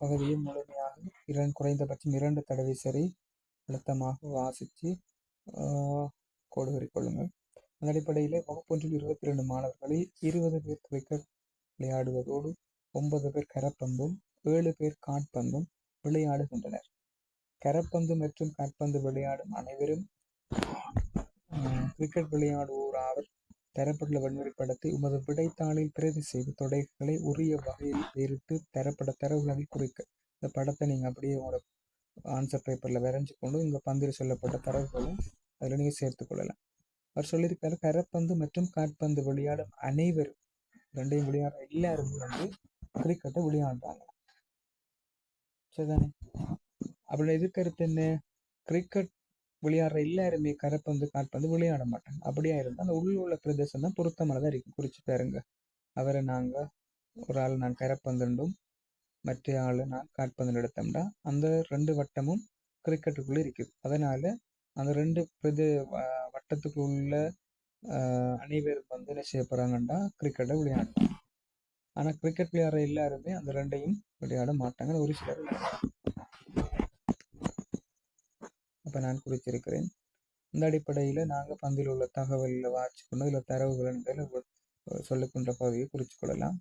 பகுதியும் முழுமையாக குறைந்தபட்சம் 2 தடவை சரி அழுத்தமாக வாசித்து கோடு குறிக்கொள்ளுங்கள். அந்த அடிப்படையில் வகுப்பொன்றில் 22 மாணவர்களில் 20 பேர் கிரிக்கெட் விளையாடுவதோடு 9 பேர் கரப்பந்தும் 7 பேர் காற்பந்தும் விளையாடுகின்றனர். கரப்பந்து மற்றும் காற்பந்து விளையாடும் அனைவரும் கிரிக்கெட் விளையாடுவோராவர். தரப்பட்டுள்ள வன்முறை படத்தை உமது விடைத்தாளில் பிரதி செய்து தொடைகளை உரிய வகையில் பெயரிட்டு தரப்பட்ட தரவுகளை குறிக்க. இந்த படத்தை நீங்கள் அப்படியே உங்களோட ஆன்சர் பேப்பரில் வரைஞ்சு கொண்டு இங்கே பந்தில் சொல்லப்பட்ட தரவுகளும் அதில் நீங்கள் சேர்த்து கொள்ளலாம். அவர் சொல்லியிருக்காரு, கரப்பந்து மற்றும் காற்பந்து விளையாடும் அனைவரும், ரெண்டையும் விளையாடுற எல்லாருமே வந்து கிரிக்கெட்டை விளையாடுறாங்க. சரிதானே? அப்படி எதிர்கருத்து என்ன? கிரிக்கெட் விளையாடுற எல்லாருமே கரப்பந்து காற்பந்து விளையாட மாட்டாங்க. அப்படியா இருந்தால் அந்த உள்ள பிரதேசம் தான் பொருத்தமானதாக இருக்கும். குறிச்சு பாருங்க. அவரை நாங்கள் ஒரு ஆள் நான் கரப்பந்துண்டும் மற்ற ஆள் நான் காற்பந்து எடுத்தோம்னா அந்த 2 வட்டமும் கிரிக்கெட்டுக்குள்ளே இருக்குது. அதனால அந்த 2 வட்டத்துக்குள்ள அனைவரும் வந்து என்ன செய்ய போறாங்கன்னா கிரிக்கெட்டை விளையாடுறாங்க. ஆனால் கிரிக்கெட் விளையாடுற எல்லாருமே அந்த 2ஐயும் விளையாட மாட்டாங்க. ஒரு சிலர். அப்போ நான் குறிச்சிருக்கிறேன். இந்த அடிப்படையில் நாங்கள் பந்தில் உள்ள தகவலில் வாட்சி கொண்டு இதில் தரவுகள் சொல்லிக்கொண்ட பகுதியை குறித்து கொள்ளலாம்.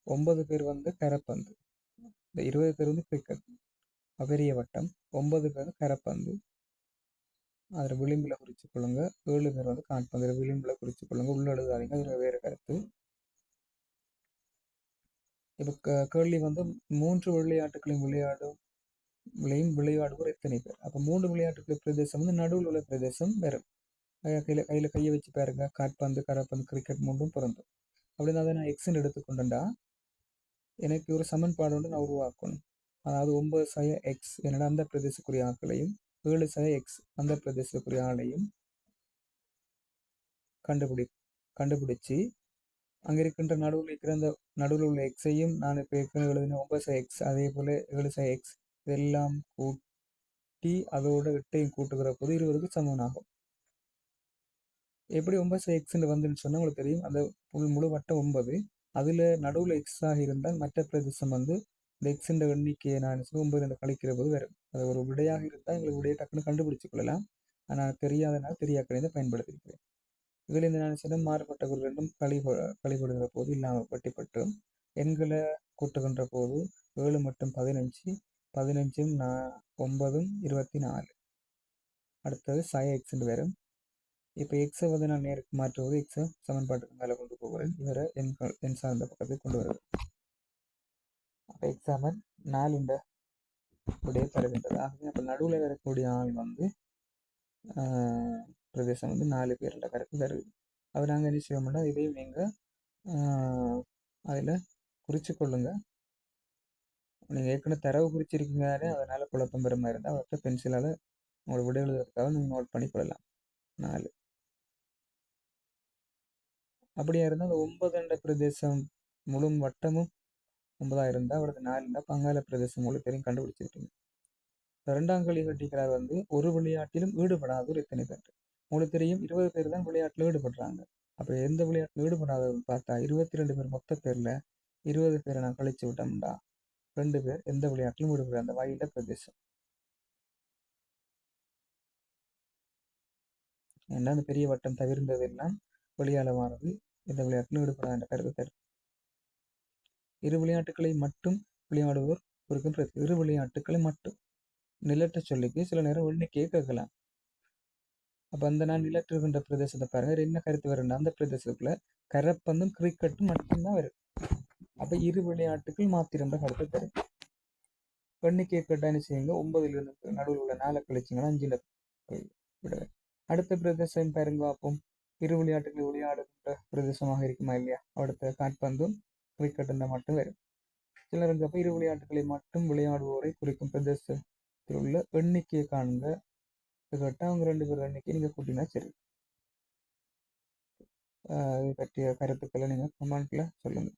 9 பேர் வந்து கரப்பந்து, இந்த 20 பேர் வந்து கிரிக்கெட் பெரிய வட்டம், 9 பேர் கரப்பந்து அதில் விளிம்பில் குறித்து கொள்ளுங்க. 7 பேர் வந்து காற்பந்து விளிம்பில் குறித்து கொள்ளுங்க. உள்ள எழுதாதீங்க, அதில் வேறு கருத்து. இப்போ கேள்வி வந்து 3 விளையாட்டுகளையும் விளையாடுவோர் எத்தனை பேர்? அப்போ 3 விளையாட்டுகள் பிரதேசம் வந்து நடுவில் உள்ள பிரதேசம் வரும். கையில் கையை வச்சு பாருங்க. காற்பந்து கரப்பந்து கிரிக்கெட் 3ம் பொருந்தும். அப்படின்னு அதை நான் எக்ஸ்ன்னு எடுத்துக்கொண்டேன்டா எனக்கு ஒரு சமன்பாடு ஒன்று நான் உருவாக்கணும். அதாவது 9 எக்ஸ் என்னோட அந்த பிரதேசக்குரிய ஆட்களையும் 7 எக்ஸ் அந்த பிரதேசக்குரிய ஆளையும் கண்டுபிடிச்சு அங்கே இருக்கின்ற நடுவில் இருக்கிற அந்த நடுவில் உள்ள எக்ஸையும் நான் இப்போ ஏற்கனவே எழுதின 9 எக்ஸ் அதே போல் 7 எக்ஸ் இதெல்லாம் கூட்டி அதோட 8ஐயும் கூட்டுகிற போது 20க்கு சமனாகும். எப்படி 9 எக்ஸ்ன்னு வந்துன்னு சொன்னால் உங்களுக்கு தெரியும். அந்த முழு வட்டம் 9, அதில் நடுவில் எக்ஸாக இருந்தால் மற்ற பிரதேசம் வந்து இந்த எக்ஸின் எண்ணிக்கையை நான் 9 கழிக்கிற போது வரும். அது ஒரு விடையாக இருந்தால் எங்களுக்கு விடையை டக்குன்னு கண்டுபிடிச்சு கொள்ளலாம். ஆனால் தெரியாதனால தெரியாக்கிறதை பயன்படுத்தியிருக்கிறேன். இதில் இந்த நான் சொன்ன மாறுபட்ட ஒரு ரெண்டும் கழிபடுகிற போது இல்லாமல் வெட்டிப்பட்டும் எண்களை கூட்டுகின்ற போது 7 மற்றும் 15 15ம் 9ம் 24. அடுத்தது எக்ஸ் வரும். இப்போ எக்ஸை வந்து நான் நேருக்கு மாற்றுவது எக்ஸை சமன்பாட்டுக்கு மேலே கொண்டு போகிறேன். இவரை என் சார்ந்த பக்கத்தை கொண்டு வருவேன். அப்போ எக்ஸாமன் 4 விடைய தருகின்றது. ஆகவே அப்போ நடுவில் வரக்கூடிய ஆள் வந்து பிரதேசம் வந்து 4 பேர் கருத்து தருது. அவர் நாங்கள் என்ன செய்வோம்னா இதையும் நீங்கள் அதில் குறித்து கொள்ளுங்க. நீங்கள் ஏற்கனவே தரவு குறிச்சிருக்கீங்கன்னு அதனால் குழப்பம் பெற மாதிரி இருந்தால் அவர்கிட்ட பென்சிலால் உங்களோட விடை எழுதுறதுக்காக நீங்கள் நோட் பண்ணி கொள்ளலாம். 4 அப்படியா இருந்தால் அந்த 9 பிரதேசம் முழு வட்டமும் 9 இருந்தால் அவரது 4 பங்காள பிரதேசம் முழு பேரையும் கண்டுபிடிச்சிருக்கீங்க. 2ஆம் கேள்வி கட்டிக்கிறார் வந்து ஒரு விளையாட்டிலும் ஈடுபடாதவர் எத்தனை பேர்? உங்களுக்கு தெரியும் 20 பேர் தான் விளையாட்டில் ஈடுபடுறாங்க. அப்போ எந்த விளையாட்டில் ஈடுபடாதவர் பார்த்தா 22 பேர் மொத்த பேரில் 20 பேரை நான் கழிச்சு விட்டோம்டா 2 பேர் எந்த விளையாட்டிலும் ஈடுபடுற அந்த வாயில பிரதேசம். ஏன்னா அந்த பெரிய வட்டம் தவிர்ந்தது எல்லாம் வெளியாளமானது எந்த விளையாட்டிலும் ஈடுபடாத என்ற கருத்து தரும். 2 விளையாட்டுகளை மட்டும் விளையாடுவோர் குறிக்கும் 2 விளையாட்டுகளை மட்டும் நிலட்ட சொல்லிக்கு சில நேரம் எண்ணிக்கையை கேட்கலாம். அப்போ அந்த நான் நிலற்றுகின்ற பிரதேசத்தை பாருங்க என்ன கருத்து வரும்னா அந்த பிரதேசத்துக்குள்ள கரப்பந்தும் கிரிக்கெட்டும் மட்டும்தான் வரும். அப்போ 2 விளையாட்டுகள் மாத்திரம் கருத்து தரும். எண்ணிக்கையை கேட்டால் என்ன செய்யுங்க 9லிருந்து நடுவில் உள்ள 4 கழிச்சிங்கன்னா 5 விடுவேன். அடுத்த பிரதேசம் பாருங்க பார்ப்போம். 2 விளையாட்டுகளை விளையாடுகின்ற பிரதேசமாக இருக்குமா இல்லையா? அடுத்த காற்பந்தும் கிரிக்கெட்டும் தான் மட்டும் வரும். சிலருக்கு அப்போ 2 விளையாட்டுகளை மட்டும் விளையாடுவோரை குறிக்கும் பிரதேசத்தில் உள்ள எண்ணிக்கையை காணுங்க. கேட்டால் அவங்க 2 பேர் எண்ணிக்கை நீங்கள் கூட்டினா சரி. இதை பற்றிய கருத்துக்களை நீங்கள் கமெண்ட்ல சொல்லுங்கள்.